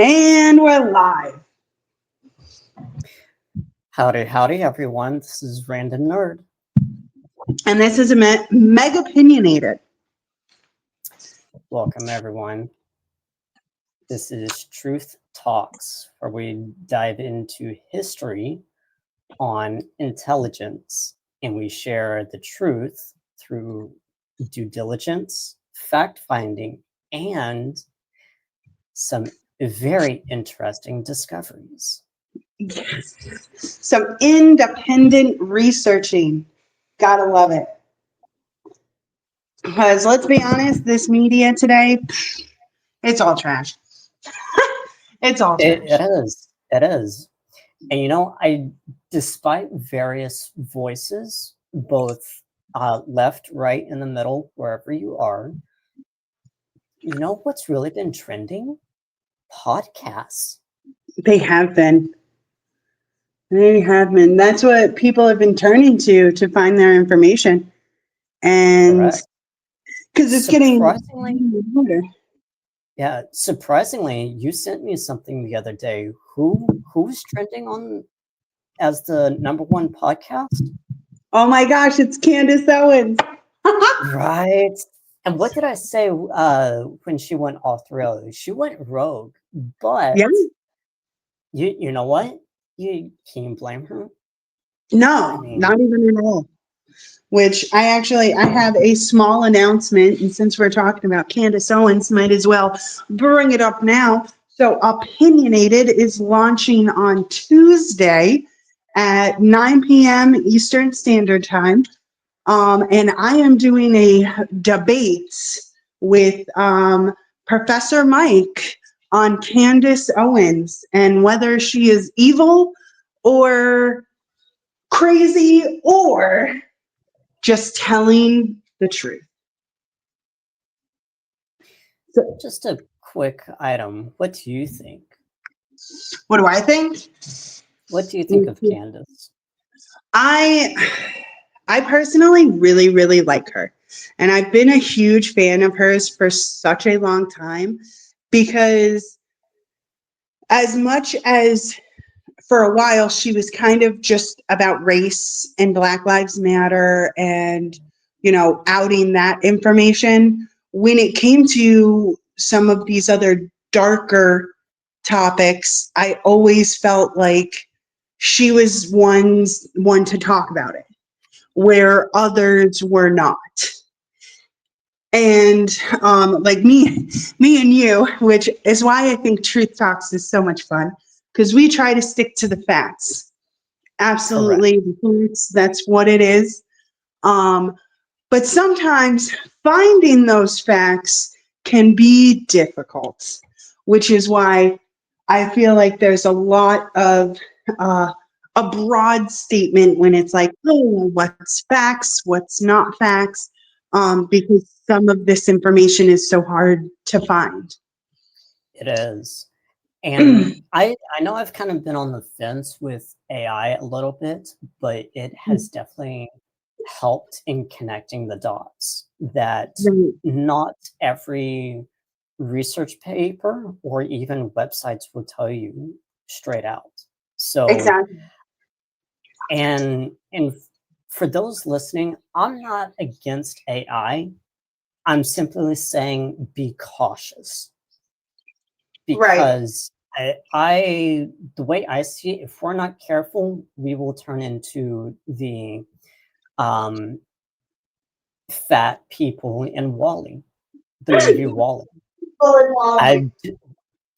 And we're live. Howdy, howdy, everyone. This is Random Nerd. And this is Mega Opinionated. Welcome, everyone. This is Truth Talks, where we dive into history on intelligence, and we share the truth through due diligence, fact-finding, and some very interesting discoveries. Yes. Some independent researching. Gotta love it. Because let's be honest, this media today, it's all trash. It's all trash. It is. And you know, despite various voices, both left, right, in the middle, wherever you are, you know what's really been trending? Podcasts. They have been. They have been. That's what people have been turning to find their information. And because it's getting harder. Yeah, surprisingly, you sent me something the other day. Who's trending on as the #1 podcast? Oh my gosh, it's Candace Owens. Right. And what did I say when she went off the rails? She went rogue, but yeah. You know what? Can you blame her? No, not even at all. Which I have a small announcement, and since we're talking about Candace Owens, might as well bring it up now. So Opinionated is launching on Tuesday at 9 p.m. Eastern Standard Time. And I am doing a debate with Professor Mike on Candace Owens and whether she is evil or crazy or just telling the truth. So, just a quick item. What do you think? What do I think? What do you think of Candace? I personally really, really like her. And I've been a huge fan of hers for such a long time because as much as for a while she was kind of just about race and Black Lives Matter and, you know, outing that information, when it came to some of these other darker topics, I always felt like she was one to talk about it, where others were not. And like me and you, which is why I think Truth Talks is so much fun, because we try to stick to the facts. Absolutely, that's what it is. But sometimes finding those facts can be difficult, which is why I feel like there's a lot of a broad statement when it's like, oh, what's facts, what's not facts, because some of this information is so hard to find. It is. And I know I've kind of been on the fence with AI a little bit, but it has definitely helped in connecting the dots that not every research paper or even websites will tell you straight out. So exactly. And for those listening, I'm not against AI. I'm simply saying be cautious. Because the way I see it, if we're not careful, we will turn into the fat people in WALL-E, the movie WALL-E.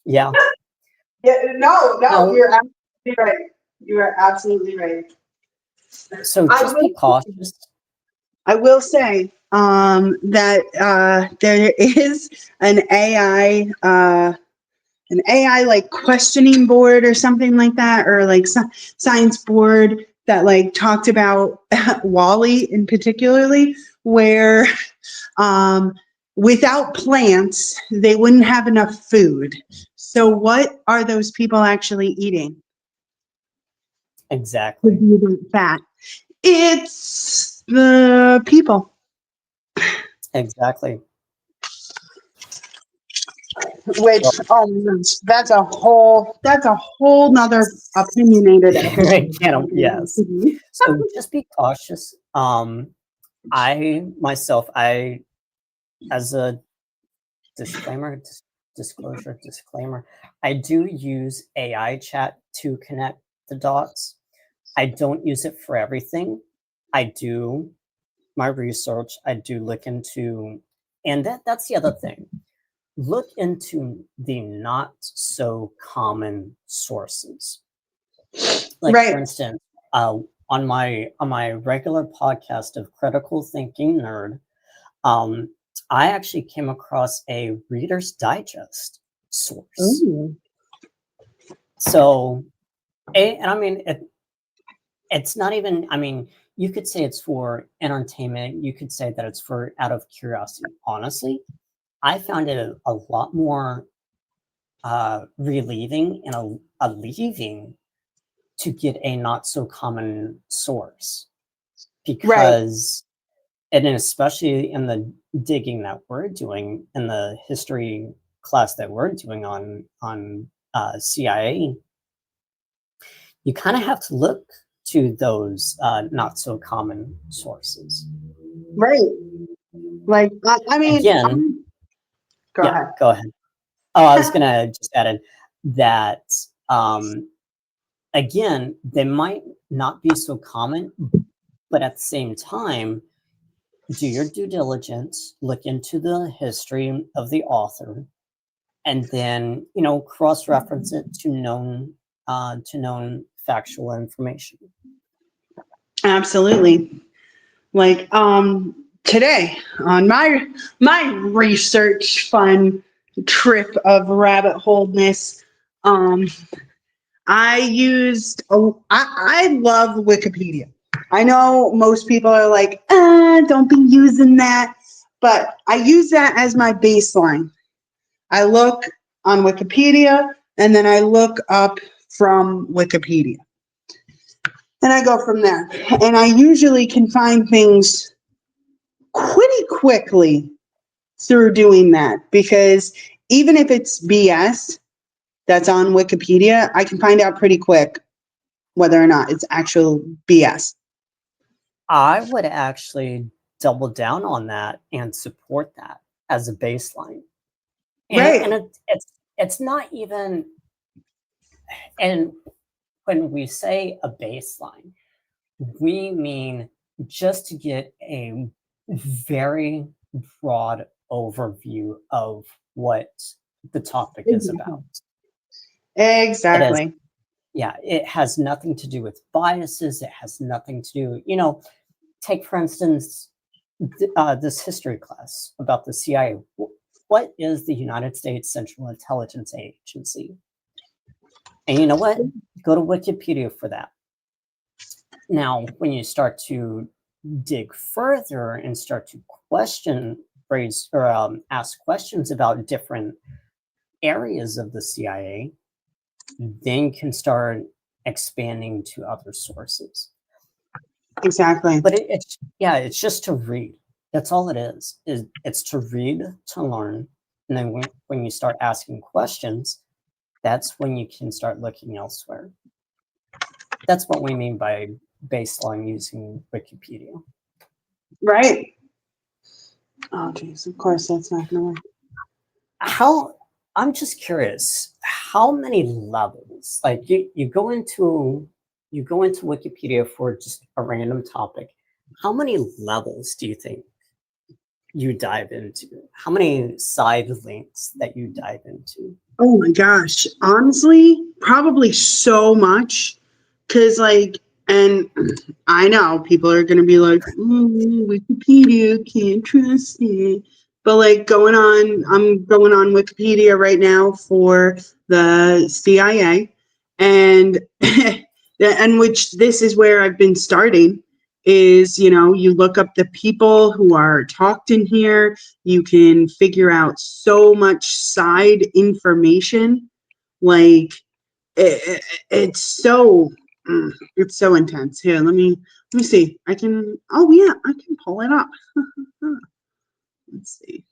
Yeah. No, you're absolutely right. You are absolutely right. So just be cautious. I will say that there is an AI like questioning board or something like that, or like science board that like talked about WALL-E in particularly, where without plants they wouldn't have enough food. So what are those people actually eating? Exactly. Fat. It's the people. Exactly. which, So, oh, that's a whole nother opinionated right, episode. yes. So just be cautious. I myself, as a disclaimer, disclaimer, I do use AI chat to connect the dots. I don't use it for everything. I do my research. I do look into, and that's the other thing. Look into the not so common sources. Like for Right. instance, on my regular podcast of Critical Thinking Nerd, um, I actually came across a Reader's Digest source. Ooh. So, and I mean, it's not even, I mean, you could say it's for entertainment. You could say that it's for out of curiosity. Honestly, I found it a lot more relieving and alleviating to get a not so common source Right. because, and then especially in the digging that we're doing in the history class that we're doing on CIA, you kind of have to look to those not so common sources. Right. Like, I mean, Again, go yeah, ahead. go ahead. Oh, I was gonna just add in that um, again, they might not be so common, but at the same time, do your due diligence, look into the history of the author, and then cross-reference it to known factual information. Absolutely. Like, today on my research fun trip of rabbit holeness, um, I love Wikipedia. I know most people are like, don't be using that, but I use that as my baseline. I look on Wikipedia and then I look up from Wikipedia. And I go from there. And I usually can find things pretty quickly through doing that because even if it's BS that's on Wikipedia, I can find out pretty quick whether or not it's actual BS. I would actually double down on that and support that as a baseline. And Right. it's not even, and when we say a baseline, we mean just to get a very broad overview of what the topic is about. It is, Exactly. yeah, it has nothing to do with biases. It has nothing to do, take for instance, this history class about the CIA. What is the United States Central Intelligence Agency? And you know what? Go to Wikipedia for that. Now, when you start to dig further and start to raise or ask questions about different areas of the CIA, then you can start expanding to other sources. Exactly. But it's just to read. That's all it is. It's to read, to learn, and then when you start asking questions, that's when you can start looking elsewhere. That's what we mean by baseline using Wikipedia. Right. Oh, geez. Of course, that's not going to work. I'm just curious, how many levels? Like you go into Wikipedia for just a random topic. How many levels do you think you dive into? How many side links that you dive into? Oh my gosh. Honestly, probably so much. Cause like, and I know people are gonna be like, Wikipedia, can't trust it. But like I'm going on Wikipedia right now for the CIA, and and which this is where I've been starting. Is you look up the people who are talked in here. You can figure out so much side information. Like it's so it's so intense. Here, let me see. Oh yeah, I can pull it up. Let's see.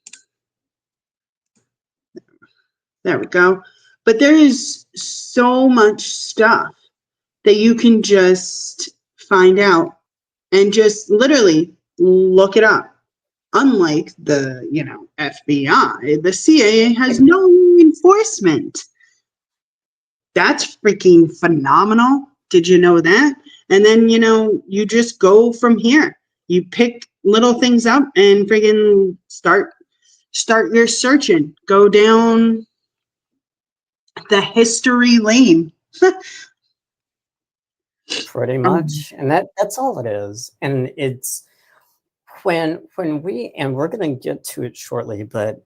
There we go. But there is so much stuff that you can just find out and just literally look it up. Unlike the, FBI, the CIA has no enforcement. That's freaking phenomenal. Did you know that? And then, you just go from here. You pick little things up and freaking start your searching. Go down the history lane. Pretty much. And that's all it is. And it's when we're going to get to it shortly, but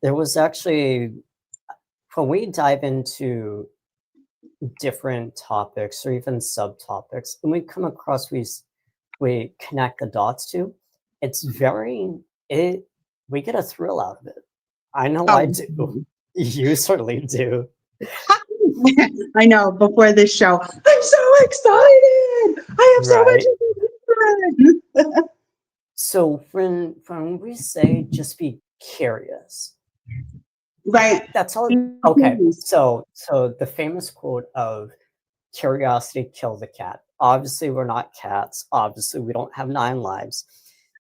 there was actually, when we dive into different topics or even subtopics, and we come across, we connect the dots to, it's we get a thrill out of it. I know I do. You certainly do. I know, before this show, I'm so excited. I have so much information. So when we say just be curious, right? that's all. Okay, so the famous quote of curiosity killed the cat. Obviously, we're not cats. Obviously, we don't have 9 lives.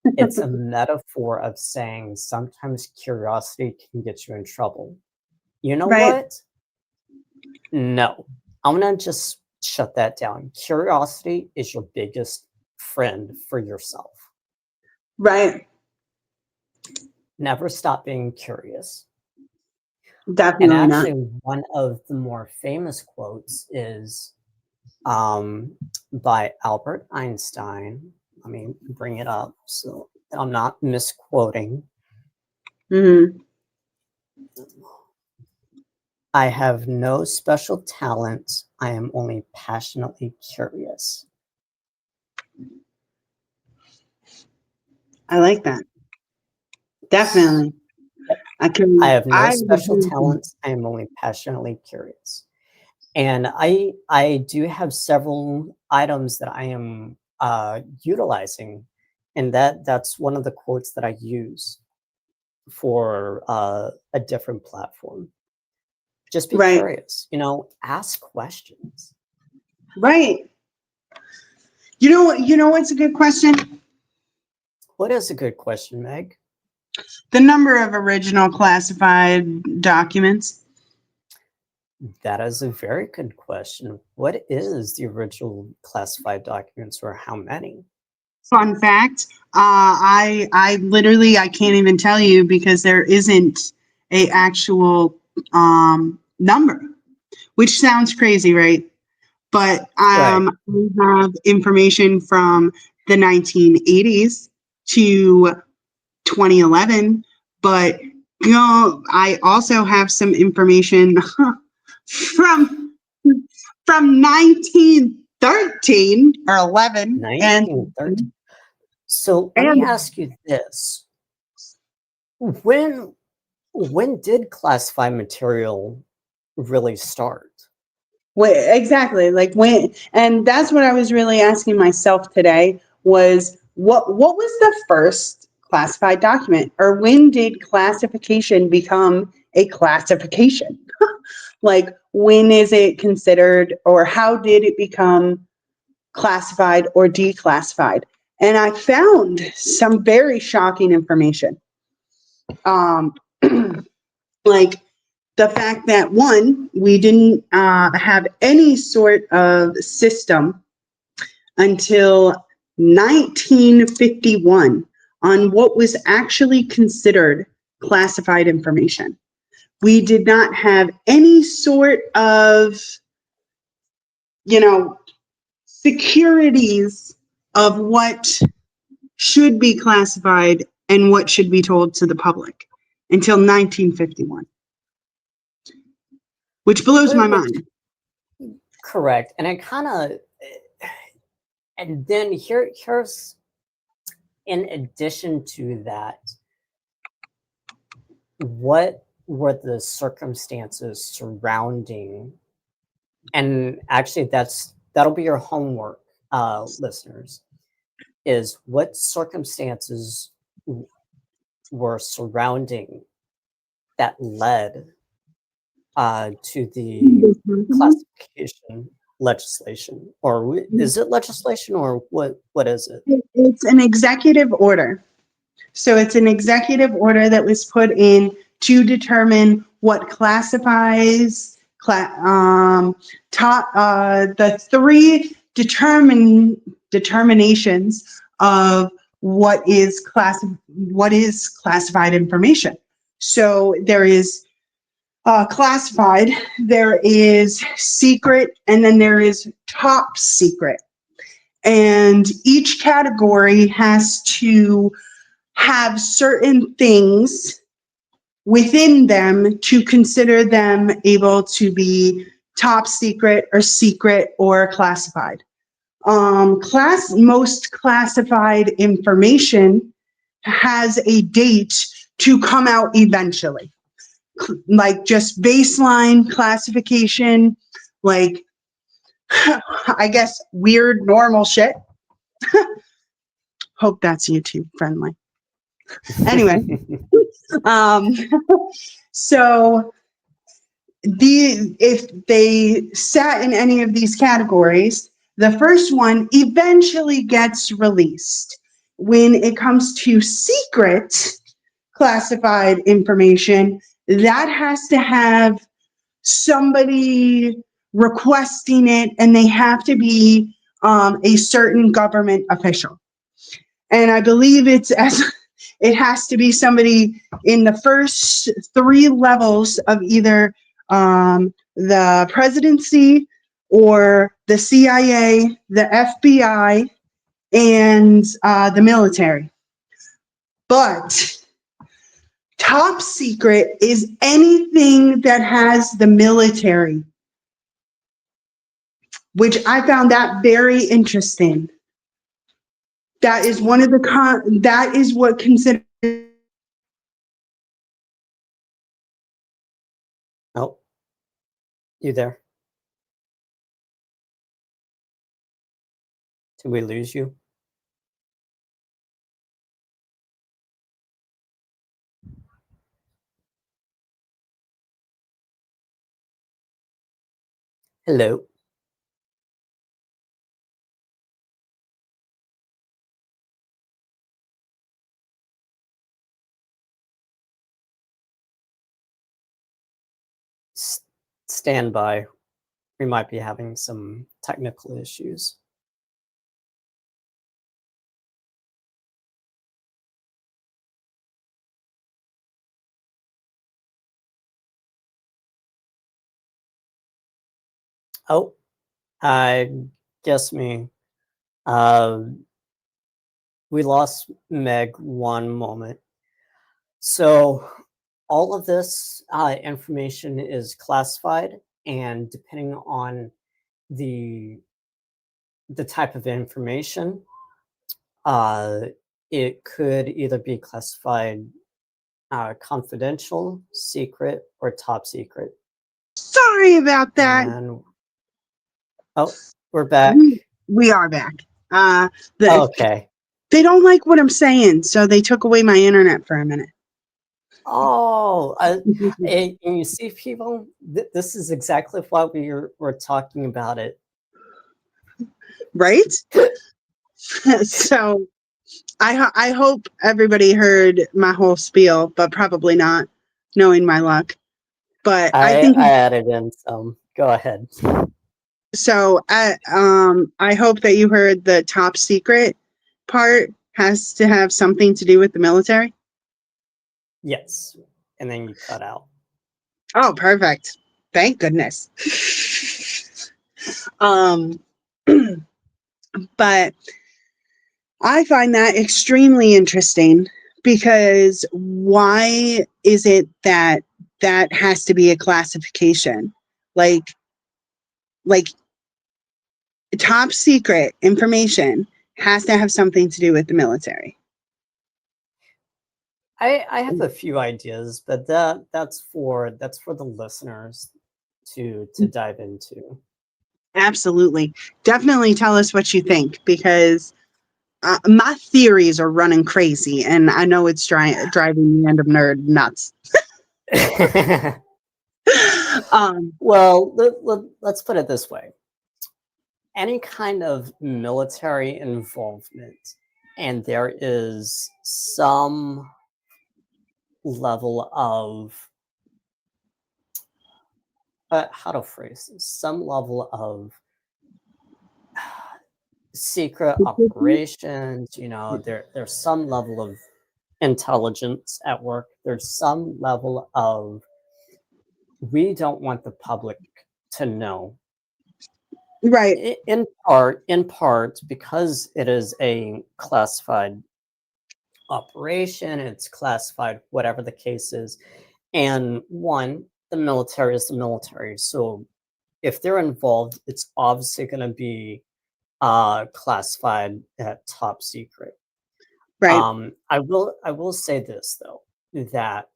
It's a metaphor of saying sometimes curiosity can get you in trouble. You know what? No, I'm gonna just shut that down. Curiosity is your biggest friend for yourself. Right. Never stop being curious. Definitely And actually, not. one of the more famous quotes is by Albert Einstein. Let me bring it up so that I'm not misquoting. Mm-hmm. I have no special talent. I am only passionately curious. I like that. Definitely. I have no special talents. I am only passionately curious. And I do have several items that I am utilizing, and that's one of the quotes that I use for a different platform. Just be curious, ask questions. Right. You know what's a good question? What is a good question, Meg? The number of original classified documents. That is a very good question. What is the original classified documents, or how many? Fun fact, I literally, I can't even tell you because there isn't a actual number, which sounds crazy, right? But we have information from the 1980s to 2011, but I also have some information from 1913 or 11 1913. So let me ask you this. When did classified material really start? Exactly, like when, and that's what I was really asking myself today was what was the first classified document, or when did classification become a classification? Like, when is it considered, or how did it become classified or declassified? And I found some very shocking information. Like the fact that, one, we didn't have any sort of system until 1951 on what was actually considered classified information. We did not have any sort of, securities of what should be classified and what should be told to the public until 1951, which blows my mind. Correct. And and then here's, in addition to that, what were the circumstances surrounding, and actually that'll be your homework, listeners, is what circumstances were surrounding that led to the classification legislation, or is it legislation, or what is it? It's an executive order. So it's an executive order that was put in to determine what classifies the three determinations of what is classified information. So there is classified, there is secret, and then there is top secret. And each category has to have certain things within them to consider them able to be top secret or classified. Most classified information has a date to come out eventually. Like just baseline classification, like I guess weird normal shit. Hope that's YouTube friendly. Anyway, so if they sat in any of these categories, the first one eventually gets released. When it comes to secret classified information, that has to have somebody requesting it, and they have to be a certain government official. And I believe it has to be somebody in the first three levels of either the presidency or the CIA, the FBI, and the military. But top secret is anything that has the military, which I found that very interesting. That is one of the that is what considered. Oh, you there? Did we lose you? Hello. Stand by. We might be having some technical issues. Oh, I guess me. We lost Meg one moment. So all of this information is classified, and depending on the type of information, it could either be classified confidential, secret, or top secret. Sorry about that. And, oh, we're back. We are back. Okay. They don't like what I'm saying, so they took away my internet for a minute. Oh, and you see, people, this is exactly why we're talking about it. Right? So I hope everybody heard my whole spiel, but probably not, knowing my luck. But I think I added in some. Go ahead. so. I hope that you heard the top secret part has to have something to do with the military. Yes, and then you cut out. Oh, perfect. Thank goodness. But I find that extremely interesting, because why is it that that has to be a classification? Like top secret information has to have something to do with the military. I have a few ideas, but that's for the listeners to dive into. Absolutely. Definitely tell us what you think, because my theories are running crazy, and I know it's driving the random nerd nuts. Well, let's put it this way. Any kind of military involvement, and there is some level of, how to phrase this, some level of secret operations, there's some level of intelligence at work. There's some level of, we don't want the public to know. Right. In part because it is a classified operation, it's classified, whatever the case is. And one, the military is the military. So if they're involved, it's obviously going to be classified at top secret. Right. I will say this though, that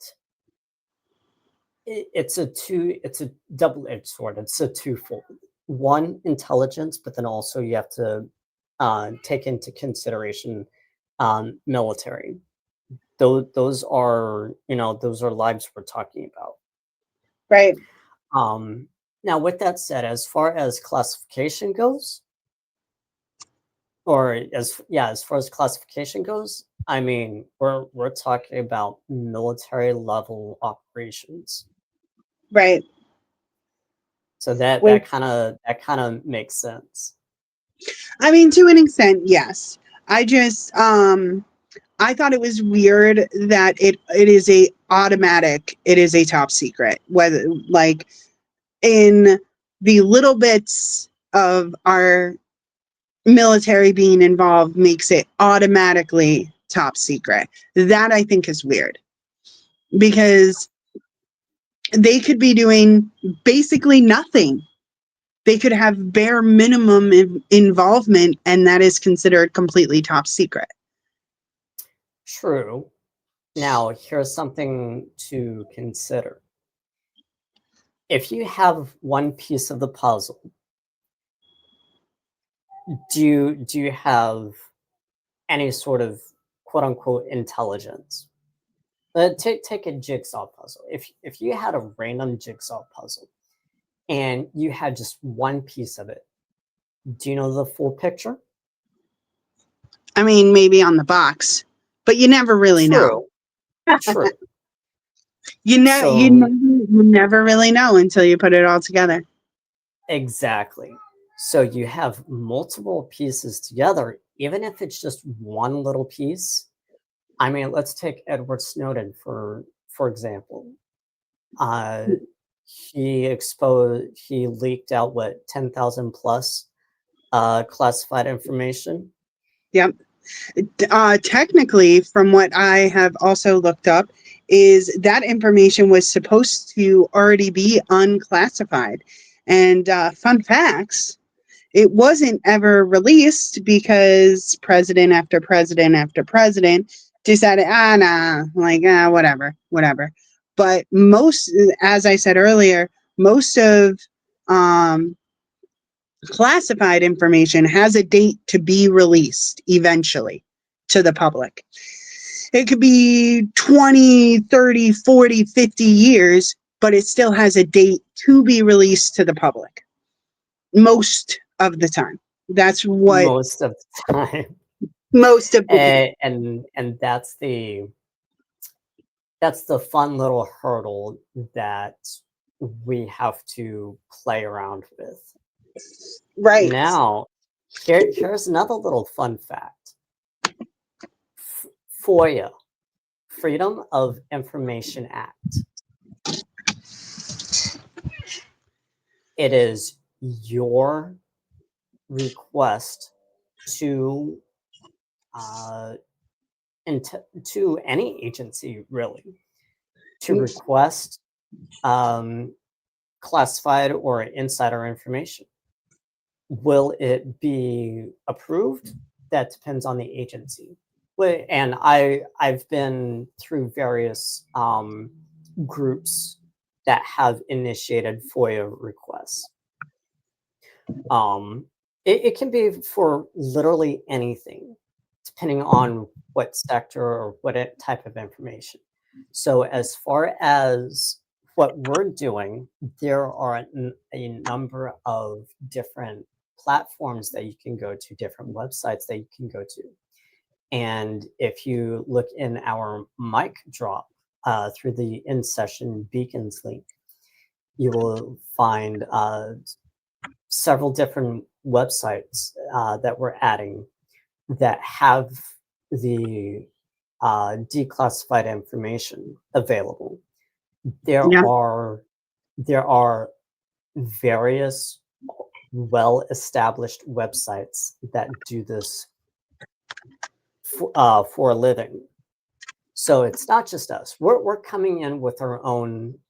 it's a double-edged sword. It's a twofold. One, intelligence, but then also you have to take into consideration military. Those are lives we're talking about. Right. Now, with that said, as far as classification goes, as far as classification goes, I mean, we're talking about military level operations. Right. So that Which, kind of makes sense. I mean, to an extent, yes. I just I thought it was weird that it is a top secret. Whether like in the little bits of our military being involved makes it automatically top secret. That I think is weird because they could be doing basically nothing. They could have bare minimum involvement, and that is considered completely top secret. True. Now, here's something to consider. If you have one piece of the puzzle, do you have any sort of quote unquote intelligence? Take a jigsaw puzzle. If you had a random jigsaw puzzle and you had just one piece of it, do you know the full picture? I mean, maybe on the box, but you never really know. True. You know, So you never really know until you put it all together. exactly. So you have multiple pieces together, even if it's just one little piece. I mean, let's take Edward Snowden for example. Uh, he leaked out what 10,000 plus classified information. Yep. Technically, from what I have also looked up, is that information was supposed to already be unclassified. And fun facts, it wasn't ever released because president after president after president decided, whatever. But most, as I said earlier, most of um, classified information has a date to be released eventually to the public. It could be 20, 30, 40, 50 years, but it still has a date to be released to the public most of the time. That's what Most of the time. most of the And that's the fun little hurdle that we have to play around with. right. Now, here's another little fun fact. FOIA, Freedom of Information Act. It is your request to to any agency really to request classified or insider information. Will it be approved? That depends on the agency. And I've been through various groups that have initiated FOIA requests. It can be for literally anything, depending on what sector or what type of information. So as far as what we're doing, there are a number of different platforms that you can go to, different websites that you can go to. And if you look in our mic drop through the in session beacons link, you will find several different websites that we're adding that have the declassified information available. There Yeah. are various well-established websites that do this for a living. So it's not just us. We're coming in with our own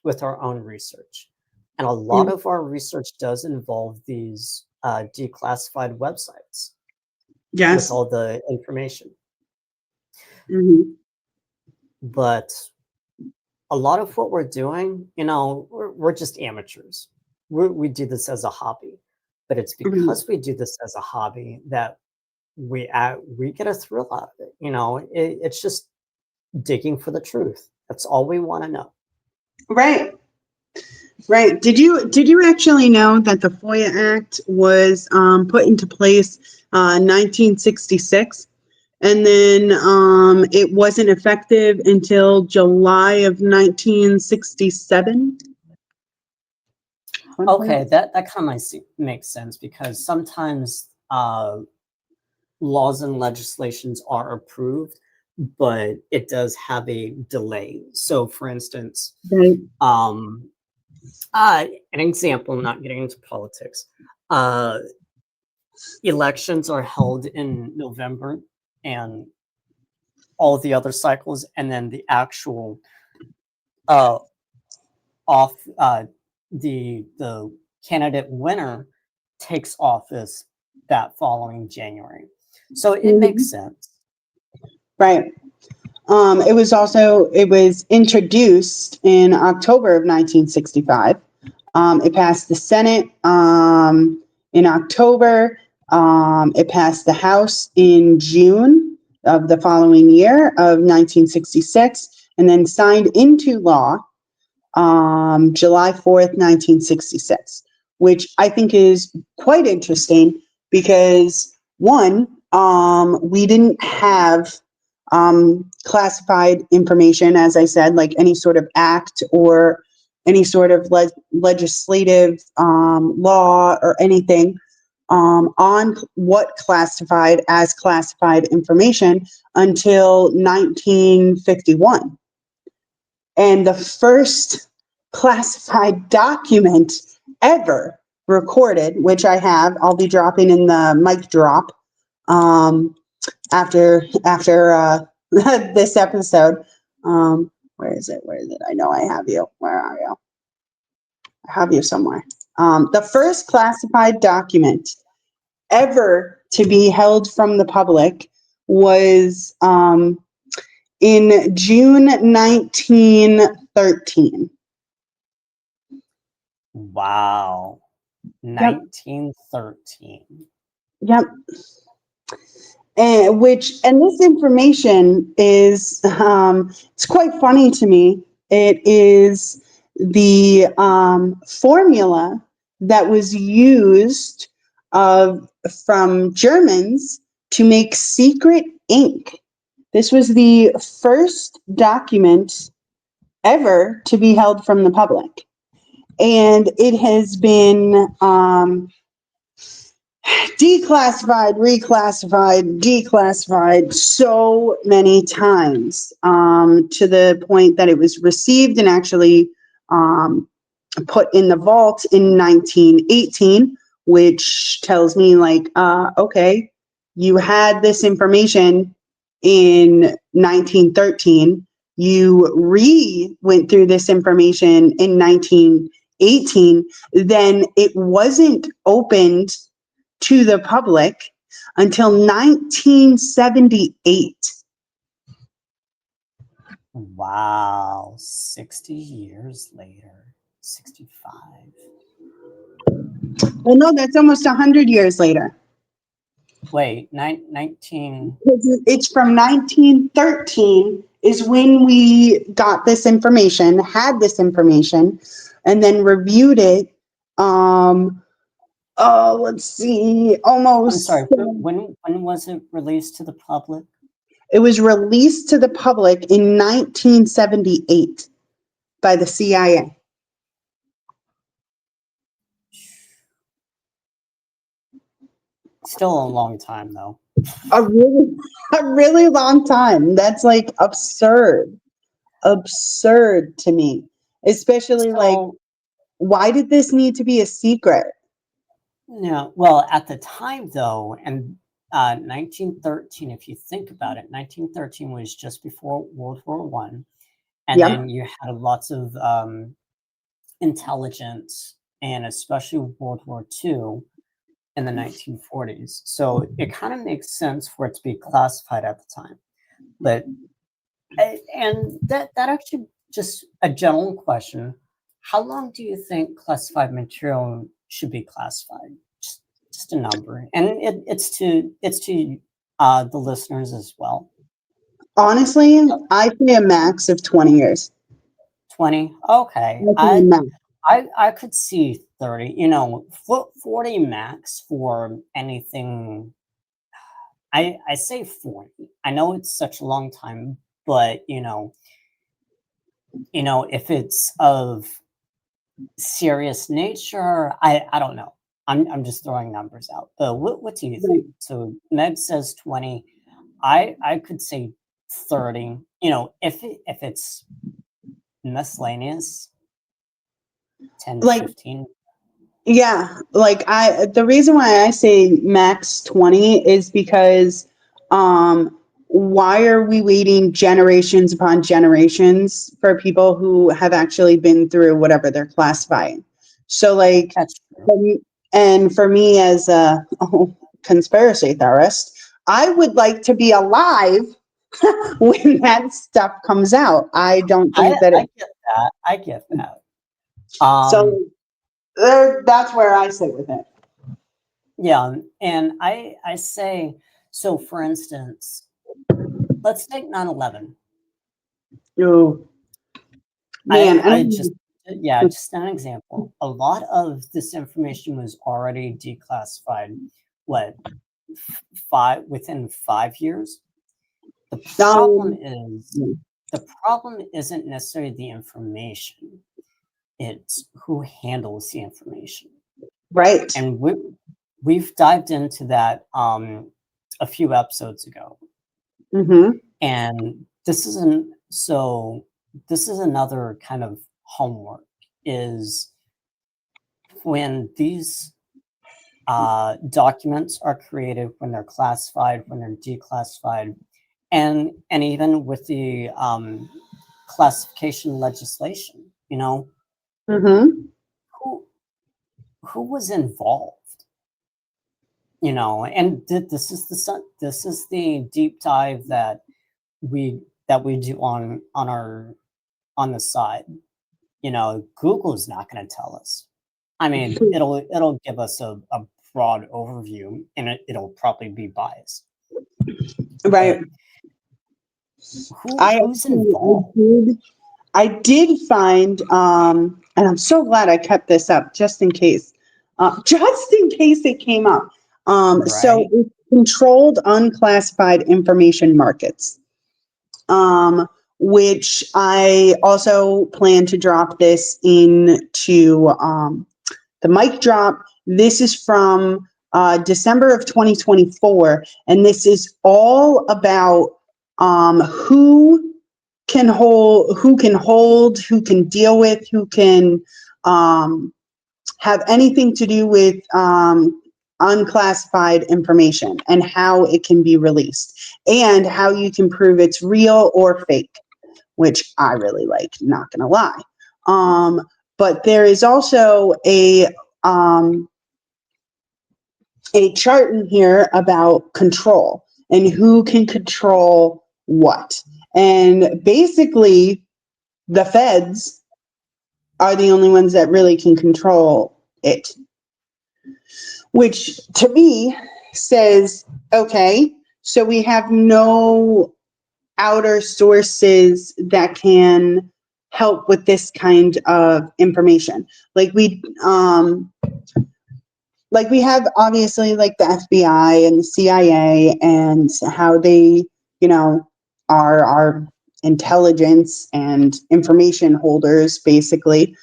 research, and a lot of our research does involve these declassified websites Yes. with all the information. Mm-hmm. But a lot of what we're doing, we're just amateurs. We do this as a hobby, but it's because we do this as a hobby that we get a thrill out of it. It's just digging for the truth. That's all we want to know. Right. Right. Did you actually know that the FOIA Act was put into place 1966, and then it wasn't effective until July of 1967? Okay, that kind of makes sense, because sometimes laws and legislations are approved, but it does have a delay. So, for instance, Right. an example, not getting into politics, elections are held in November and all the other cycles, and then the actual the candidate winner takes office that following January. So it makes sense. Right. It was introduced in October of 1965. It passed the Senate in October. It passed the House in June of the following year of 1966, and then signed into law July 4th, 1966, which I think is quite interesting because, one, we didn't have classified information, as I said, like any sort of act or any sort of legislative law or anything on what classified as classified information until 1951. And the first classified document ever recorded, which I'll be dropping in the mic drop after this episode. Where is it? I know I have you. Where are you? I have you somewhere. The first classified document ever to be held from the public was in June 1913. Wow. 1913. Yep. And this information is it's quite funny to me. It is the formula that was used from Germans to make secret ink. This was the first document ever to be held from the public, and it has been declassified, reclassified, declassified so many times to the point that it was received and actually put in the vault in 1918, which tells me okay, you had this information in 1913, you went through this information in 1918, then it wasn't opened to the public until 1978. Wow, 60 years later, 65. Well, no, that's almost 100 years later. Wait, 19... It's from 1913 is when we got this information, had this information, and then reviewed it. Let's see, I'm almost. sorry, when was it released to the public? It was released to the public in 1978 by the CIA. Still a long time, though. A really long time. That's like absurd to me. Especially like, So, why did this need to be a secret? yeah, well, at the time, though, and 1913, if you think about it, 1913 was just before World War One, and Yeah. then you had lots of intelligence, and especially World War Two in the 1940s. So it kind of makes sense for it to be classified at the time. But and that actually just a general question: how long do you think classified material should be classified? Just a number, and it's to the listeners as well. Honestly, I say a max of 20 years. 20. Okay, I say a max. I could see 30. 40 max for anything. I say 40. I know it's such a long time, but if it's of serious nature, I don't know. I'm just throwing numbers out. But what do you think? So Meg says 20. I could say 30. If it's miscellaneous, 10 to Like, 15. yeah, like the reason why I say max 20 is because why are we waiting generations upon generations for people who have actually been through whatever they're classifying? So like, That's true. and for me as a conspiracy theorist, I would like to be alive when that stuff comes out. I don't think that I it, get that. I get that. so that's where I sit with it. Yeah, and I say, so for instance, let's take 9/11. Oh, man, I I don't just yeah, just an example. A lot of this information was already declassified. What, within 5 years? The problem know. is the problem isn't necessarily the information. It's who handles the information. Right. And we've dived into that a few episodes ago. Mm-hmm. And this is another kind of homework, is when these documents are created, when they're classified, when they're declassified, and even with the classification legislation, Mm-hmm. who who was involved, and this is the deep dive that we do on the side. Google's not going to tell us. I mean, it'll give us a broad overview, and it'll probably be biased. Right. But I who's involved? I did find, and I'm so glad I kept this up just in case it came up. So Right? it's controlled unclassified information markets, which I also plan to drop this into the mic drop. This is from December of 2024, and this is all about who can hold, who can deal with, who can have anything to do with unclassified information and how it can be released and how you can prove it's real or fake, which I really like, not gonna lie. But there is also a chart in here about control and who can control what. And basically, the feds are the only ones that really can control it, which to me says, okay, so we have no outer sources that can help with this kind of information. Like we have obviously like the FBI and the CIA and how they, you know, are our intelligence and information holders basically.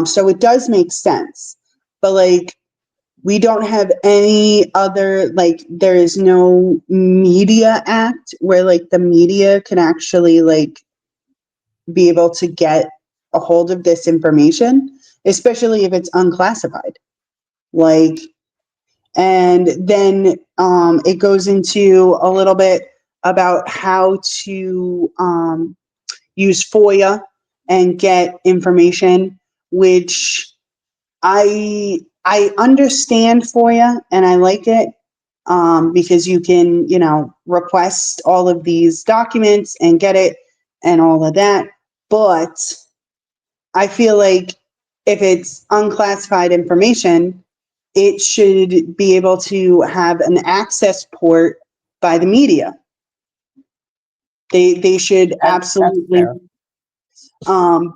So it does make sense, but like we don't have any other, like there is no media act where like the media can actually like be able to get a hold of this information, especially if it's unclassified. Like, and then it goes into a little bit about how to use FOIA and get information, which I understand FOIA and I like it because you can, you know, request all of these documents and get it and all of that. But I feel like if it's unclassified information, it should be able to have an access port by the media. They should absolutely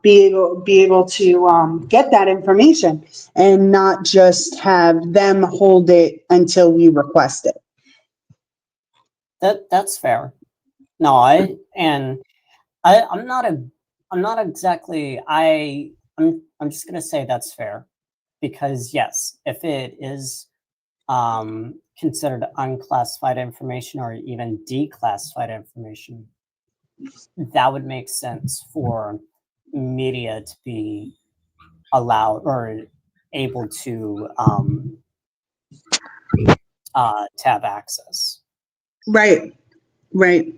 be able to get that information and not just have them hold it until we request it. That's fair. No, I'm not exactly, I'm just gonna say that's fair, because yes, if it is considered unclassified information or even declassified information, that would make sense for media to be allowed or able to have access. Right, right.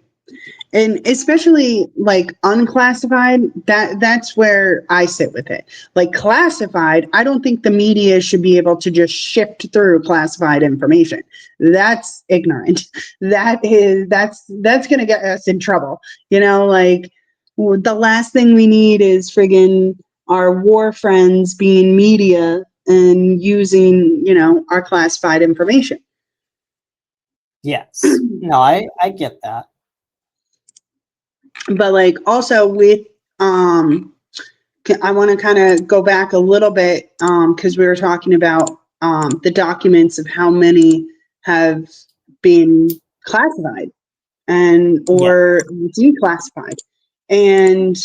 And especially like unclassified, that's where I sit with it. Like classified, I don't think the media should be able to just shift through classified information. That's ignorant. That's going to get us in trouble. You know, like the last thing we need is friggin' our war friends being media and using, you know, our classified information. Yes. No, I get that. But like also with I want to kind of go back a little bit because we were talking about the documents of how many have been classified and or declassified, and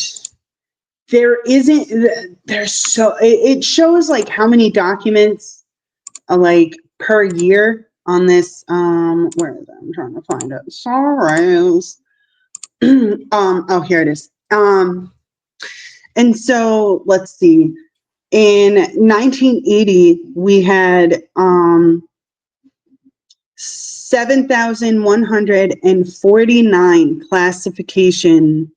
there's so it shows like how many documents like per year on this where is it? I'm trying to find it. Sorry. Oh, here it is. And so let's see. In 1980, we had 7,149 classification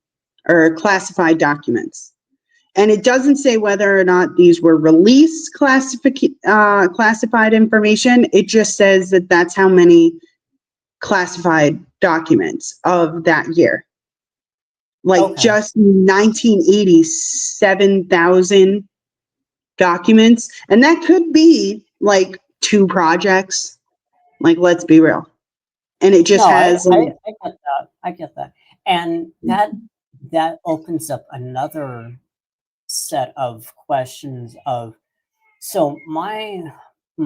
or classified documents. And it doesn't say whether or not these were released classified information. It just says that that's how many classified documents of that year. Like just 1980, 7,000 documents. And that could be like 2 projects. Like, let's be real. And it just has. I get that. I get that. And that opens up another set of questions of, so my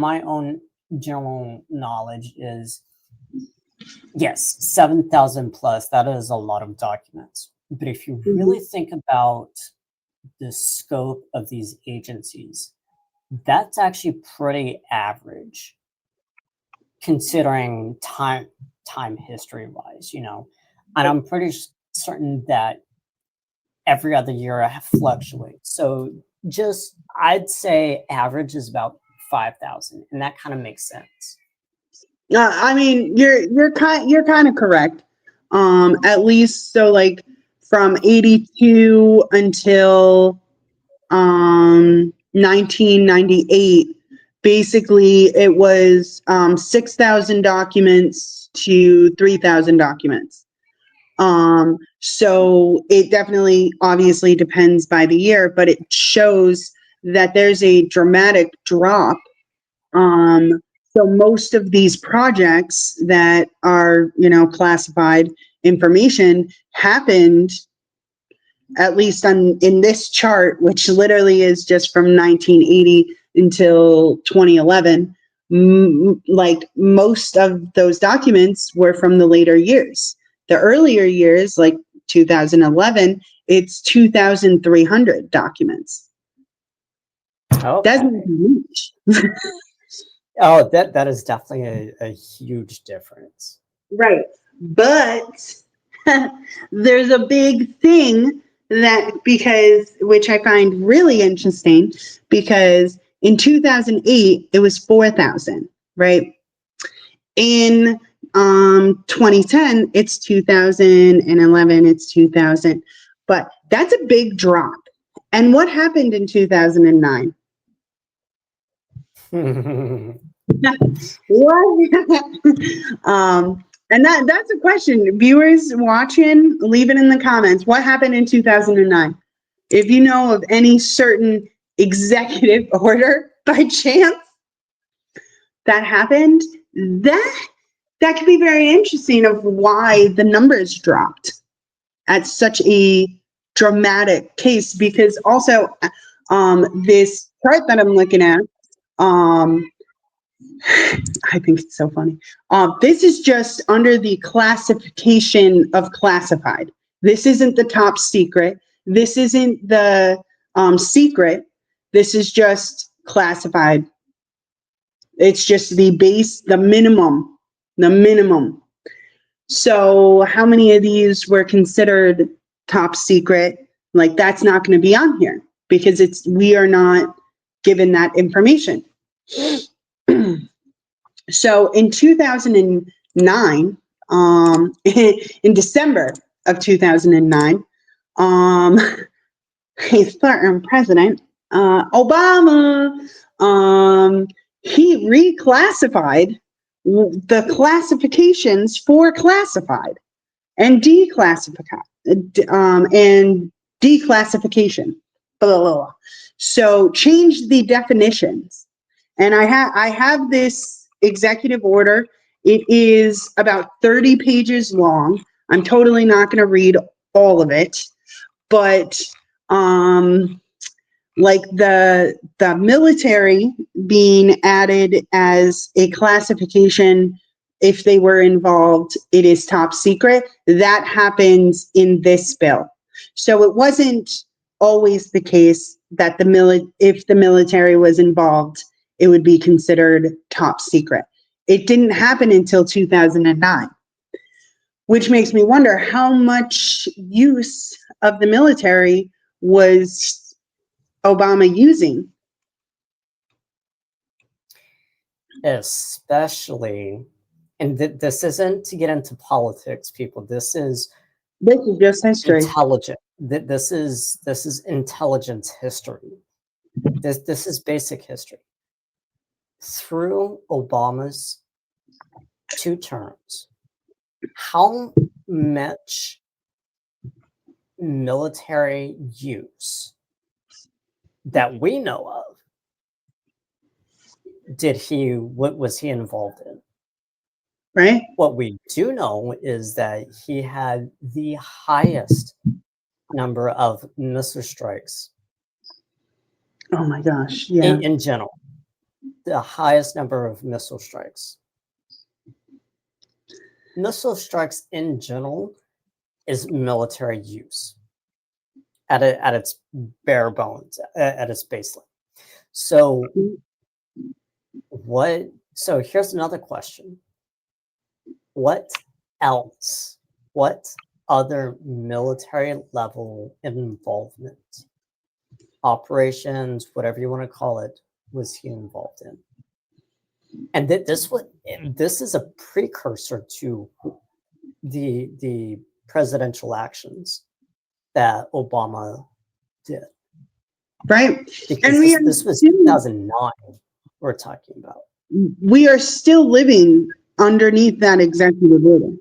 own general knowledge is, yes, 7,000 plus, that is a lot of documents. But if you really think about the scope of these agencies, that's actually pretty average considering time history wise, you know. And I'm pretty certain that every other year it fluctuates. So just I'd say average is about 5,000, and that kind of makes sense. I mean, you're kind of correct. At least so like from 82 until 1998, basically it was 6,000 documents to 3,000 documents. So it definitely obviously depends by the year, but it shows that there's a dramatic drop. So most of these projects that are, you know, classified information happened, at least in this chart, which literally is just from 1980 until 2011. Like most of those documents were from the later years. The earlier years, like 2011, it's 2,300 documents. Okay. That's not much. Oh, that is definitely a huge difference. Right. But there's a big thing which I find really interesting, because in 2008, it was 4,000, right? In 2010, it's 2011, it's 2,000. But that's a big drop. And what happened in 2009? What? And that's a question. Viewers watching, leave it in the comments. What happened in 2009? If you know of any certain executive order by chance that happened, that could be very interesting of why the numbers dropped at such a dramatic case. Because also, this chart that I'm looking at, I think it's so funny. This is just under the classification of classified. This isn't the top secret. This isn't the secret. This is just classified. It's just the base, the minimum. So how many of these were considered top secret? Like, that's not going to be on here because we are not given that information. So in 2009, in December of 2009, a certain president, Obama, he reclassified the classifications for classified and declassification. Blah, blah, blah. So change the definitions. And I have this executive order. It is about 30 pages long. I'm totally not going to read all of it, but like the military being added as a classification, if they were involved, it is top secret. That happens in this bill. So it wasn't always the case that if the military was involved, it would be considered top secret. It didn't happen until 2009, which makes me wonder how much use of the military was Obama using. Especially, and this isn't to get into politics, people. This is just history. Intelligent. This is intelligence history. This is basic history. Through Obama's 2 terms, how much military use that we know of what was he involved in? Right. What we do know is that he had the highest number of missile strikes. Oh my gosh, yeah. In general, the highest number of missile strikes. Missile strikes in general is military use at its bare bones, at its baseline. So here's another question. What else? What other military level involvement, operations, whatever you want to call it, was he involved in? And this is a precursor to the presidential actions that Obama did. Right. Because and this was 2009 we're talking about. We are still living underneath that executive order.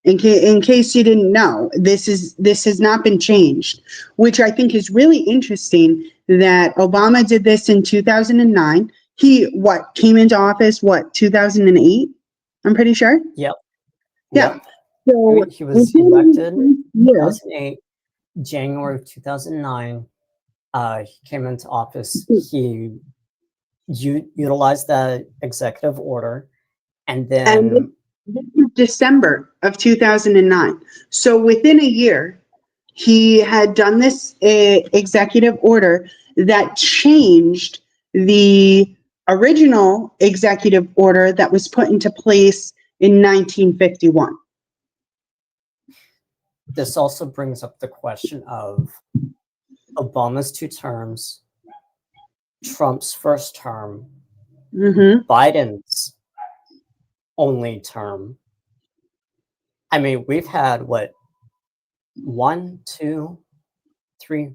In case you didn't know, this has not been changed, which I think is really interesting that Obama did this in 2009. He came into office 2008? I'm pretty sure. Yep. Yeah. So He was within elected his in year, 2008, January of 2009. He came into office. He utilized that executive order, and and then this is December of 2009. So within a year, he had done this executive order that changed the original executive order that was put into place in 1951. this also brings up the question of Obama's 2 terms, Trump's first term, Biden's only term. I mean, we've had what, 1, 2, 3,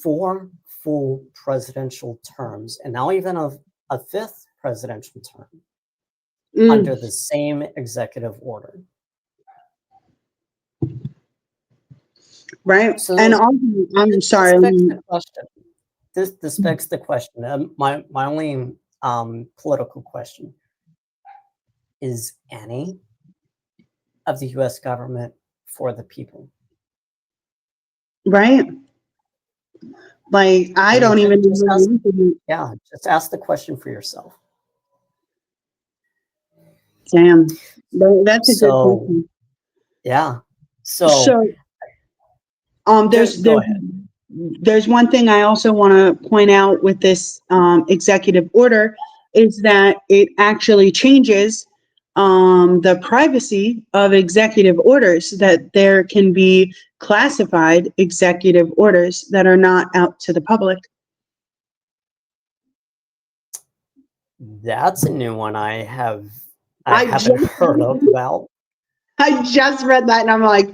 4 full presidential terms, and now even a 5th presidential term under the same executive order. Right. So And also, I'm sorry. this begs the question. This begs the question. My only political question: is any of the U.S. government for the people? Right. Like, I don't even know. Yeah, just ask the question for yourself. Damn. That's a good So, question. yeah. So, So, go ahead. there's one thing I also want to point out with this executive order is that it actually changes the privacy of executive orders, that there can be classified executive orders that are not out to the public. That's a new one I I haven't heard of about. I just read that and I'm like,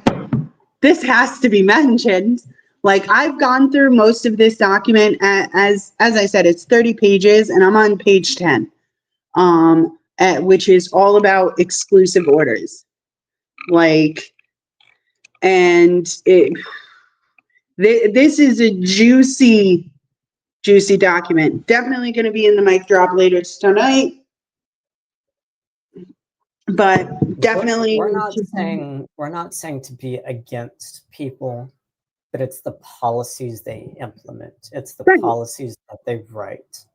this has to be mentioned. Like, I've gone through most of this document as I said, it's 30 pages and I'm on page 10, which is all about exclusive orders. Like, and this is a juicy document. Definitely going to be in the mic drop later tonight. But definitely, we're not saying to be against people, but it's the policies they implement. It's the right. policies that they write.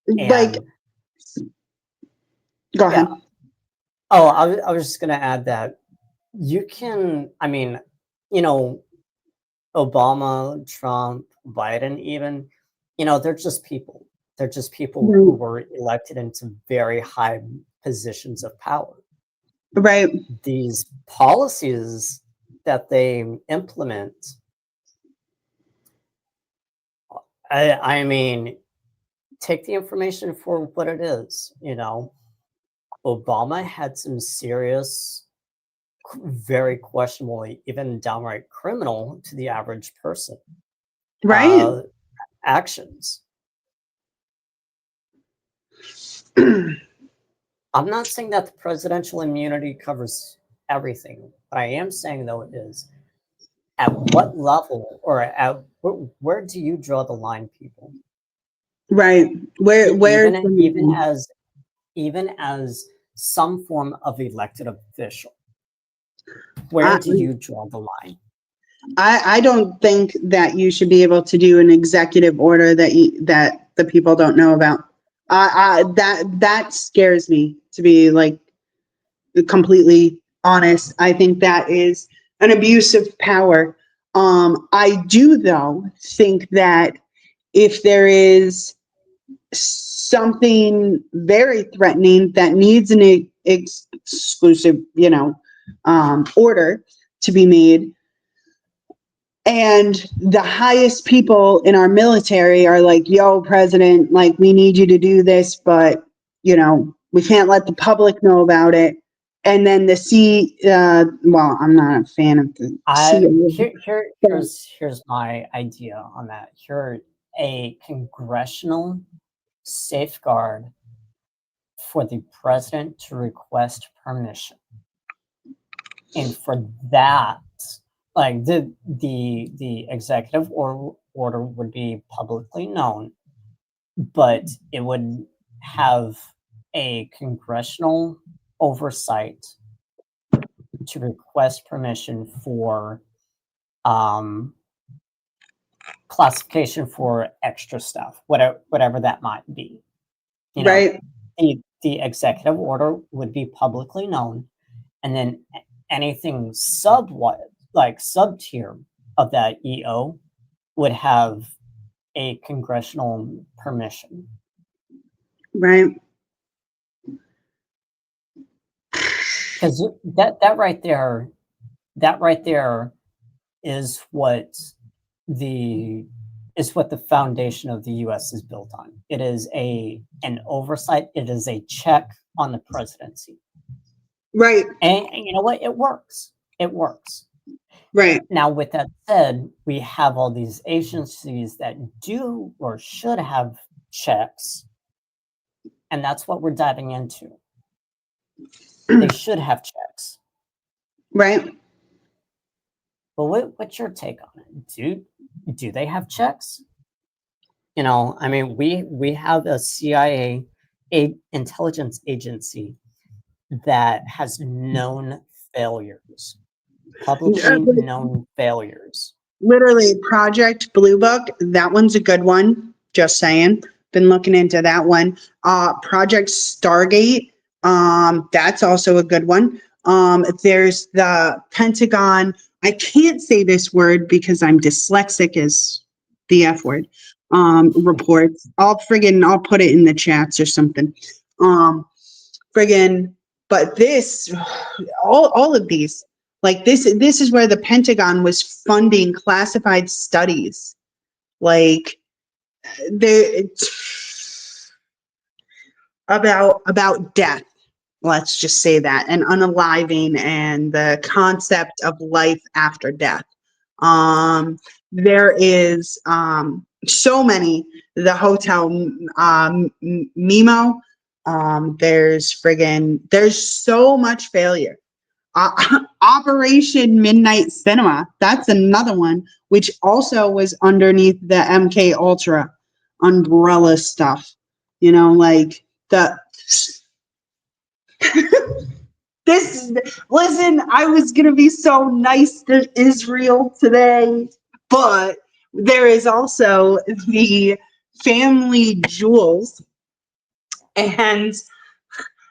Like, And go ahead. yeah. Oh, I was just gonna add that you can. I mean, Obama, Trump, Biden, even, they're just people. They're just people who were elected into very high positions of power. Right. These policies that they implement, I mean, take the information for what it is. Obama had some serious, very questionable, even downright criminal to the average person, Right. actions. I'm not saying that the presidential immunity covers everything. What I am saying, though, is at what level or where do you draw the line, people? Right. Where even as some form of elected official, where do you draw the line? I don't think that you should be able to do an executive order that the people don't know about. That scares me, to be like completely honest. I think that is an abuse of power. I do though think that if there is something very threatening that needs an exclusive, order to be made, and the highest people in our military are like, yo, president, like, we need you to do this, but, we can't let the public know about it. And then well, I'm not a fan of the here's my idea on that. Here, a congressional safeguard for the president to request permission. And for that, like the executive order would be publicly known, but it would have a congressional oversight to request permission for classification for extra stuff, whatever that might be. You know, Right. the executive order would be publicly known, and then anything sub tier of that EO would have a congressional permission. Right. Because that right there is what the foundation of the US is built on. It is an oversight, it is a check on the presidency. Right. And you know what? It works. It works. Right. Now, with that said, we have all these agencies that do or should have checks, and that's what we're diving into. They should have checks. Right. But what's your take on it? Do they have checks? You know, I mean, we have a CIA, intelligence agency that has known failures, publicly known failures. Literally, Project Blue Book, that one's a good one. Just saying. Been looking into that one. Project Stargate, that's also a good one. There's the Pentagon. I can't say this word because I'm dyslexic as the F word. Reports. I'll put it in the chats or something. But this, all of these, like this is where the Pentagon was funding classified studies. Like about death. Let's just say that, and unaliving and the concept of life after death. There is so many. The Hotel Memo. There's so much failure. Operation Midnight Cinema. That's another one, which also was underneath the MK Ultra umbrella stuff. You know, like the listen, I was gonna be so nice to Israel today, but there is also the family jewels, and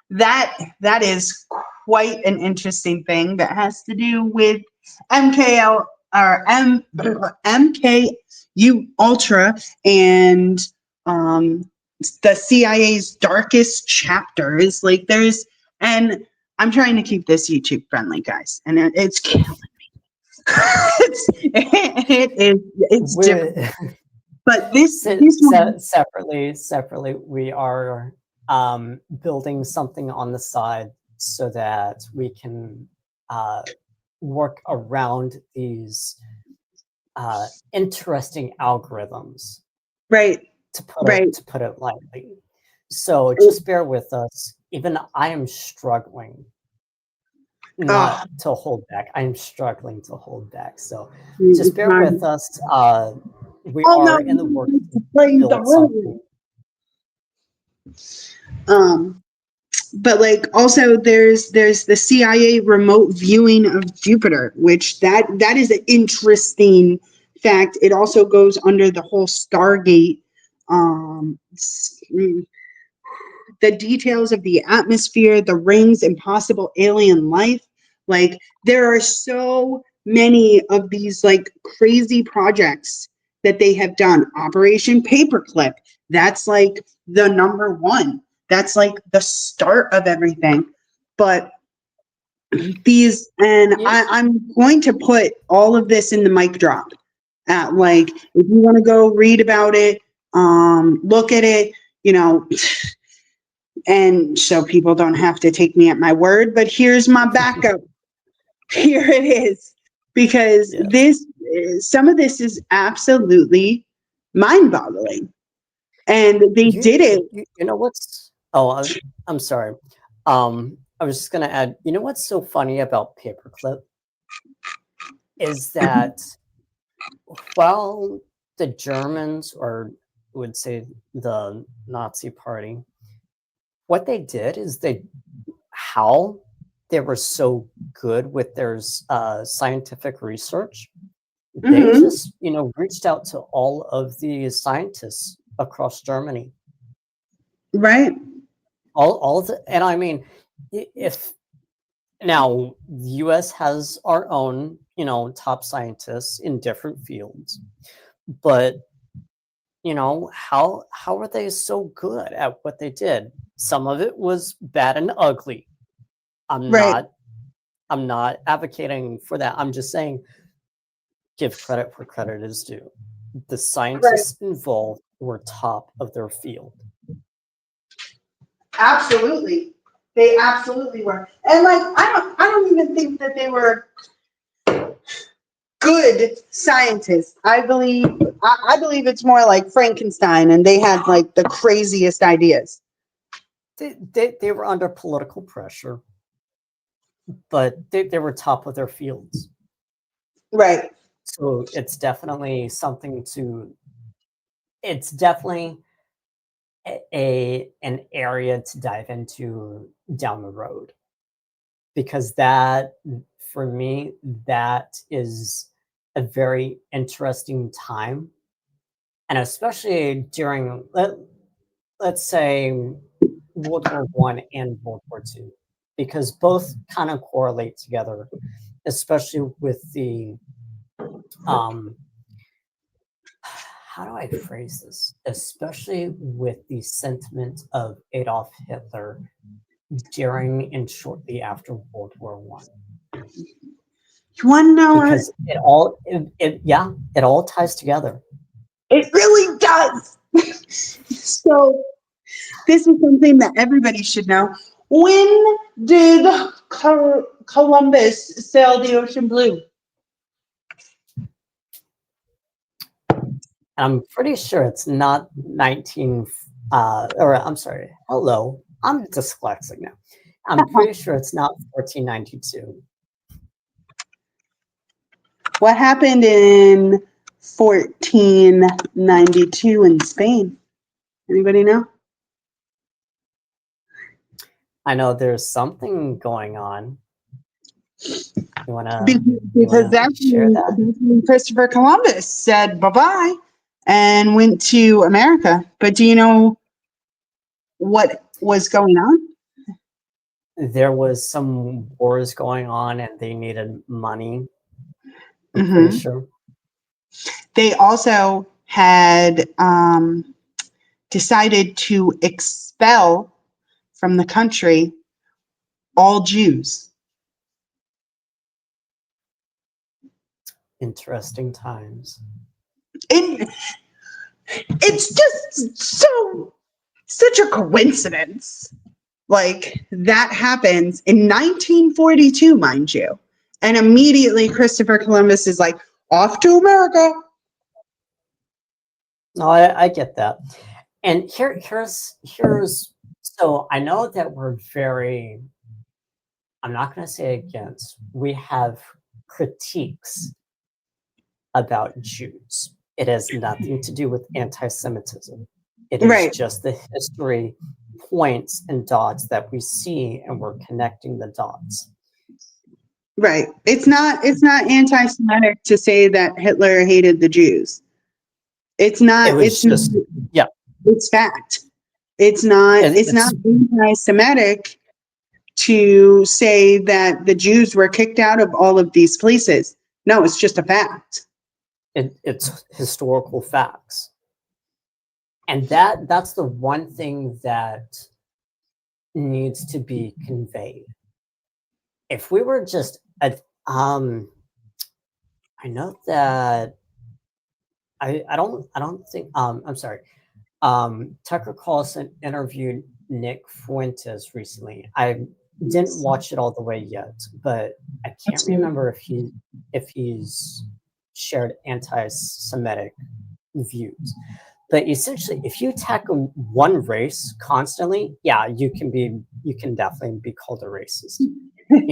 that is quite an interesting thing that has to do with MKL or MKU Ultra and the CIA's darkest chapters. Like and I'm trying to keep this YouTube friendly, guys, and it's killing me. It's different. But this one separately, we are building something on the side so that we can work around these interesting algorithms. Right. To put it lightly. So just bear with us. Even I am struggling not to hold back. I am struggling to hold back. So just bear with us. We are in the works to build something. But like also there's the CIA remote viewing of Jupiter, which that is an interesting fact. It also goes under the whole Stargate. The details of the atmosphere, the rings, and possible alien life. Like there are so many of these like crazy projects that they have done. Operation Paperclip, that's like the number one. That's like the start of everything. But these, and I'm going to put all of this in the mic drop. Like if you want to go read about it, look at it, you know, and so people don't have to take me at my word, but here's my backup. Here it is. Because some of this is absolutely mind-boggling. And they did it. You know what's, I'm sorry. I was just going to add, you know what's so funny about Paperclip is that while the Germans, or would say the Nazi party, what they did is how they were so good with their scientific research, they Mhm. just, reached out to all of the scientists across Germany. Right. And I mean, if now the US has our own, top scientists in different fields, but how are they so good at what they did? Some of it was bad and ugly. I'm Right. not I'm not advocating for that. I'm just saying give credit where credit is due. The Right. scientists involved were top of their field. Absolutely. They absolutely were. And like I don't even think that they were good scientists. I believe it's more like Frankenstein and they had like the craziest ideas. They were under political pressure, but they were top of their fields. Right. So it's definitely it's definitely an area to dive into down the road, because that, for me, that is a very interesting time, and especially during let's say World War I and World War II, because both kind of correlate together, especially with the um how do I phrase this? Especially with the sentiment of Adolf Hitler during and shortly after World War I, You want to know what? because it all ties together. It really does. So this is something that everybody should know. When did Columbus sail the ocean blue? I'm pretty sure it's not or I'm sorry, hello, I'm dyslexic now. I'm pretty sure it's not 1492. What happened in 1492 in Spain? Anybody know? I know there's something going on. You wanna Because that's share that? when Christopher Columbus said bye-bye and went to America. But do you know what was going on? There was some wars going on and they needed money. I'm pretty Hmm. sure. They also had decided to expel from the country all Jews. Interesting times. And it's just such a coincidence. Like that happens in 1942, mind you. And immediately Christopher Columbus is like, off to America. No, I get that. And here's so I know that we're very, I'm not going to say against, we have critiques about Jews. It has nothing to do with anti-Semitism. It is Right, just the history points and dots that we see, and we're connecting the dots. right. It's not anti-Semitic to say that Hitler hated the Jews. It's It not, was just, yeah, it's fact. It's not it's anti-Semitic to say that the Jews were kicked out of all of these places. No, it's just a fact. it's historical facts, and that's the one thing that needs to be conveyed. If we were just I know that I don't think I'm sorry. Tucker Carlson interviewed Nick Fuentes recently. I didn't watch it all the way yet, but I can't That's good. remember if he's shared anti-Semitic views. But essentially, if you attack one race constantly, yeah, you can definitely be called a racist. Nick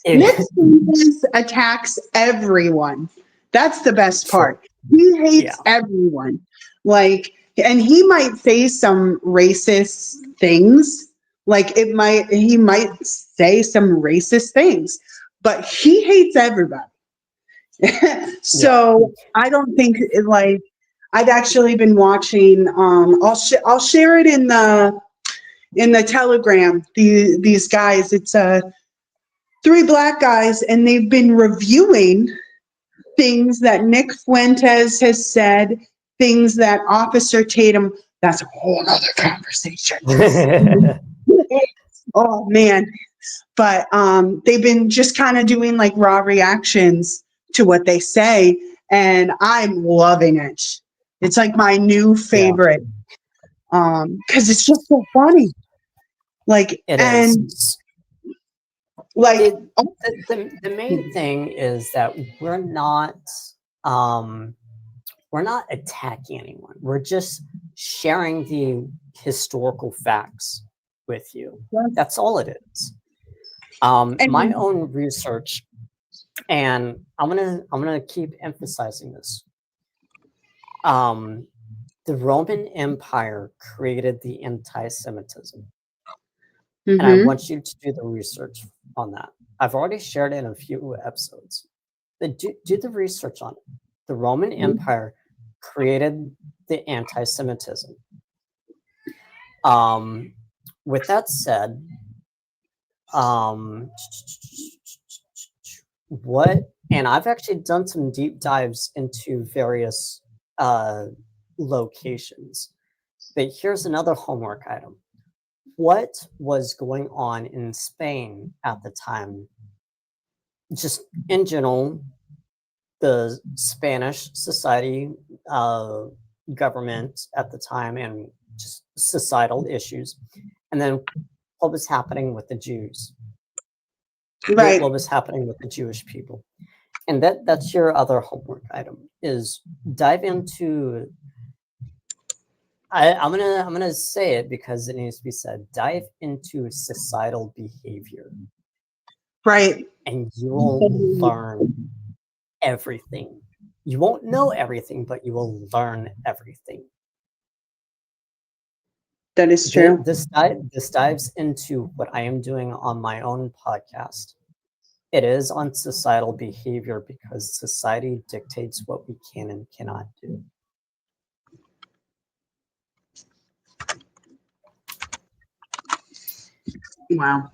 If, Fuentes attacks everyone. That's the best true, part. He yeah, hates everyone. Like, and he might say some racist things. Like he might say say some racist things, but he hates everybody. So I don't think like I've actually been watching. I'll share it in the Telegram. These guys, it's 3 black guys, and they've been reviewing things that Nick Fuentes has said, things that Officer Tatum. That's a whole other conversation. Oh man. But they've been just kind of doing like raw reactions to what they say, and I'm loving it. It's like my new favorite because it's just so funny. Like It and is. like The main thing is that we're not attacking anyone. We're just sharing the historical facts with you. That's all it is. My own research, and I'm gonna keep emphasizing this. The Roman Empire created the anti-Semitism, and I want you to do the research on that. I've already shared it in a few episodes. But do the research on it. The Roman Empire created the anti-Semitism. With that said, and I've actually done some deep dives into various locations. But here's another homework item. What was going on in Spain at the time? Just in general, the Spanish society government at the time, and just societal issues, and then what was happening with the Jews, right. What was happening with the Jewish people, and that's your other homework item, is dive into. I'm gonna say it because it needs to be said. Dive into societal behavior, Right. and you will learn everything. You won't know everything, but you will learn everything. That is true. This dives into what I am doing on my own podcast. It is on societal behavior because society dictates what we can and cannot do. Wow.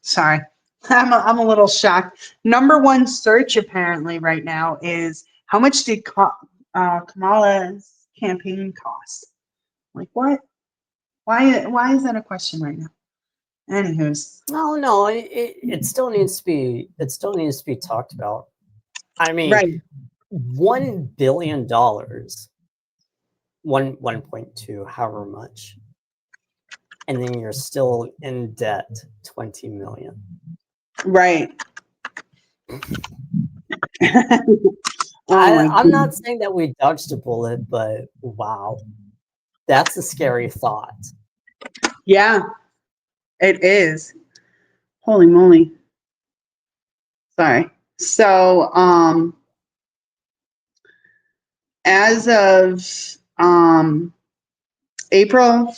Sorry. I'm a little shocked. Number one search apparently right now is how much did Kamala's campaign cost? Like what? Why is that a question right now? Anywho's. No, it still needs to be talked about. I mean, right. $1 billion, 1.2, however much, and then you're still in debt 20 million. Right. I'm not saying that we dodged a bullet, but wow, that's a scary thought. Yeah, it is. Holy moly. Sorry. So, as of April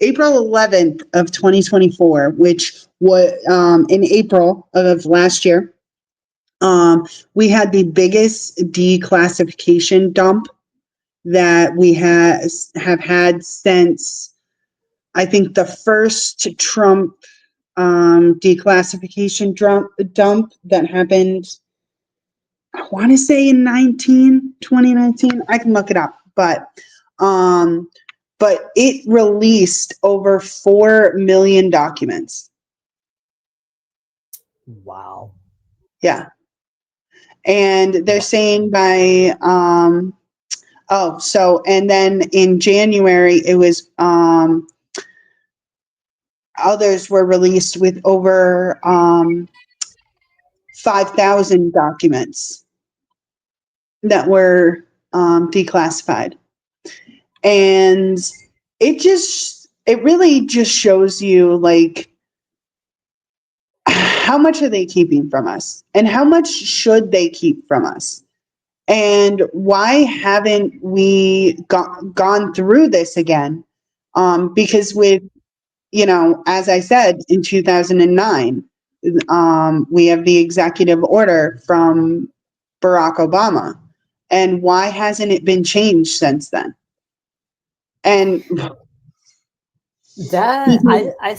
11th of 2024, which was in April of last year, we had the biggest declassification dump that we have had since, I think, the first Trump declassification dump that happened, I want to say in 2019. I can look it up, but it released over 4 million documents. Wow. Yeah. And they're saying by, and then in January, it was, others were released with over 5,000 documents that were declassified. And it really just shows you, like, how much are they keeping from us and how much should they keep from us? And why haven't we gone through this again? Because with, as I said, in 2009, we have the executive order from Barack Obama. And why hasn't it been changed since then? And that I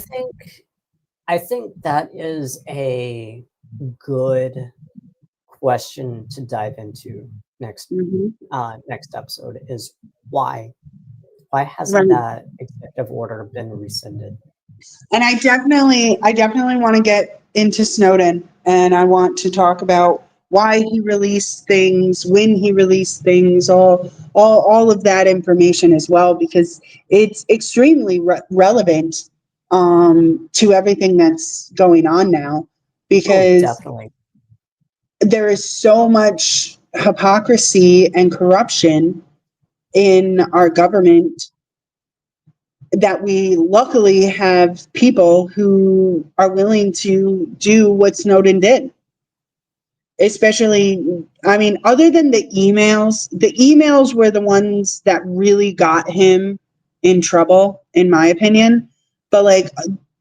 think that is a good question to dive into next next episode is why hasn't that executive order been rescinded? And I definitely want to get into Snowden, and I want to talk about why he released things, when he released things, all of that information as well, because it's extremely relevant to everything that's going on now, because definitely there is so much hypocrisy and corruption in our government that we luckily have people who are willing to do what Snowden did. Especially, I mean, other than the emails were the ones that really got him in trouble, in my opinion. But like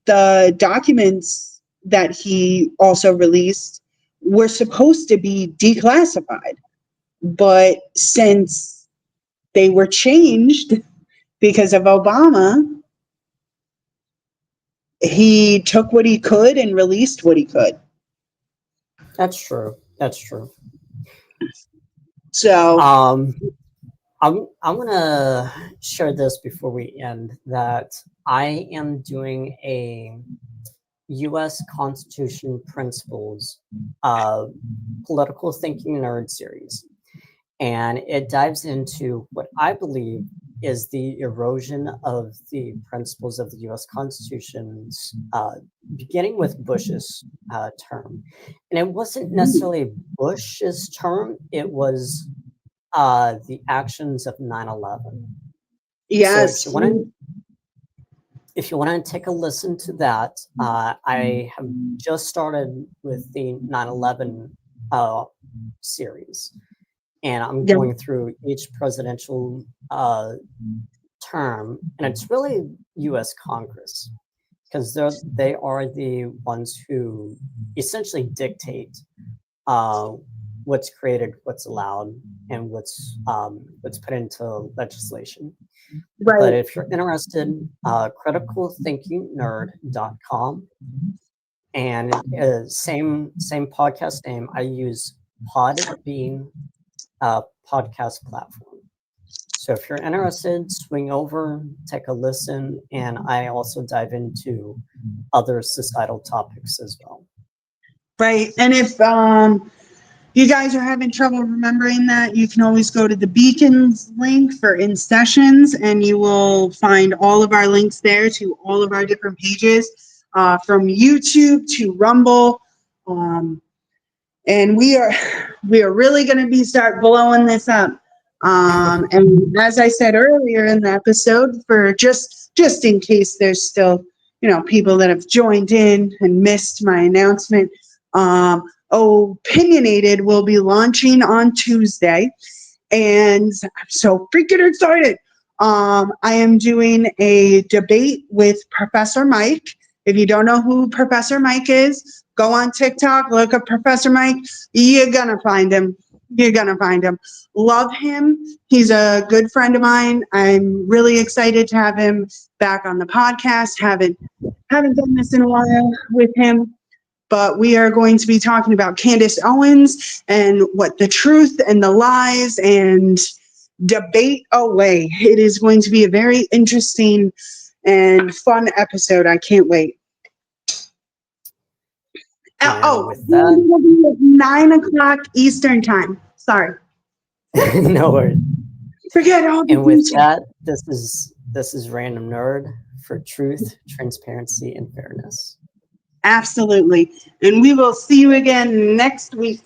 the documents that he also released were supposed to be declassified. But since they were changed because of Obama, he took what he could and released what he could. That's true. That's true. So I'm gonna share this before we end that I am doing a U.S. Constitution Principles political thinking nerd series, and it dives into what I believe is the erosion of the principles of the U.S. Constitution's beginning with Bush's term. And it wasn't necessarily Bush's term, it was the actions of 9/11. yes. So if you want to take a listen to that, I have just started with the 9/11 series. And I'm going through each presidential term, and it's really U.S. Congress, because they are the ones who essentially dictate what's created, what's allowed, and what's put into legislation. Right. But if you're interested, criticalthinkingnerd.com, and same podcast name. I use Podbean podcast platform. So if you're interested, swing over, take a listen, and I also dive into other societal topics as well. Right. And if you guys are having trouble remembering that, you can always go to the Beacons link for In Sessions, and you will find all of our links there to all of our different pages, from YouTube to Rumble. And we are really going to start blowing this up. And as I said earlier in the episode, for just in case there's still, people that have joined in and missed my announcement, Opinionated will be launching on Tuesday, and I'm so freaking excited. I am doing a debate with Professor Mike. If you don't know who Professor Mike is, go on TikTok, look up Professor Mike. You're gonna find him. Love him. He's a good friend of mine. I'm really excited to have him back on the podcast. Haven't done this in a while with him. But we are going to be talking about Candace Owens and what the truth and the lies and debate away. It is going to be a very interesting and fun episode. I can't wait. With that, it will be at 9:00 Eastern time. Sorry. No worries. Forget all the And with that, this is Random Nerd for truth, transparency, and fairness. Absolutely. And we will see you again next week.